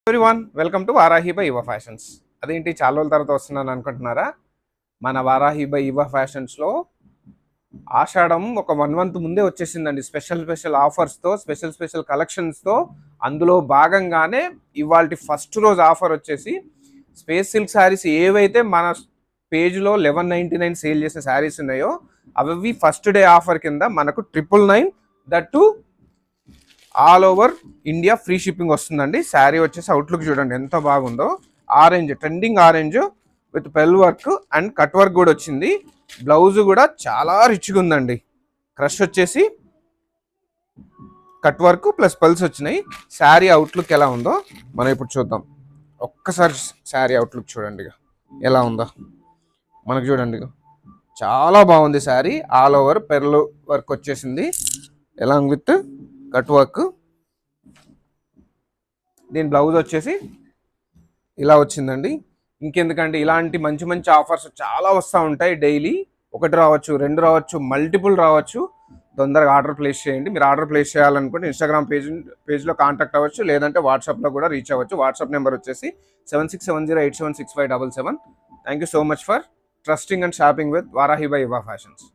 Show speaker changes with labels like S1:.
S1: Everyone welcome to Varahi by యువ fashions. అదేంటి చాలా రోజుల తర్వాత వస్తున్నాను అనుకుంటున్నారా? మన వారాహి బై యువ ఫ్యాషన్స్లో ఆషాఢం ఒక 1 మంత్ ముందే వచ్చేసిందండి. స్పెషల్ ఆఫర్స్తో, స్పెషల్ కలెక్షన్స్తో. అందులో భాగంగానే ఇవాళ ఫస్ట్ రోజు ఆఫర్ వచ్చేసి స్పేస్ సిల్క్ శారీస్ ఏవైతే మన పేజ్లో 1199 సేల్ చేసే శారీస్ ఉన్నాయో అవి ఫస్ట్ డే ఆఫర్ కింద మనకు 999 that all over India free shipping వస్తుందండి. శారీ వచ్చేసి అవుట్లుక్ చూడండి ఎంత బాగుందో. Orange, trending orange with pearl work and cut work కూడా వచ్చింది. బ్లౌజ్ కూడా చాలా రిచ్గా ఉందండి. క్రష్ వచ్చేసి కట్ వర్క్ ప్లస్ పల్స్ వచ్చినాయి. శారీ అవుట్లుక్ ఎలా ఉందో మనం ఇప్పుడు చూద్దాం. ఒక్కసారి శారీ అవుట్లుక్ చూడండి ఎలా ఉందో మనకు చూడండి. చాలా బాగుంది sari. All over pearl work వచ్చేసింది ఎలాంగ్ విత్ కట్ వర్క్. దీని బ్లౌజ్ వచ్చేసి ఇలా వచ్చిందండి. ఇంకెందుకంటే ఇలాంటి మంచి ఆఫర్స్ చాలా వస్తూ ఉంటాయి డైలీ. 1 రావచ్చు, 2 రావచ్చు, మల్టిపుల్ రావచ్చు. తొందరగా ఆర్డర్ ప్లేస్ చేయండి. మీరు ఆర్డర్ ప్లేస్ చేయాలనుకుంటే ఇన్స్టాగ్రామ్ పేజ్లో కాంటాక్ట్ అవ్వచ్చు, లేదంటే వాట్సాప్లో కూడా రీచ్ అవ్వచ్చు. వాట్సాప్ నెంబర్ వచ్చేసి 7670876577. Thank you so much for trusting and shopping with Varahi by యువ ఫ్యాషన్స్.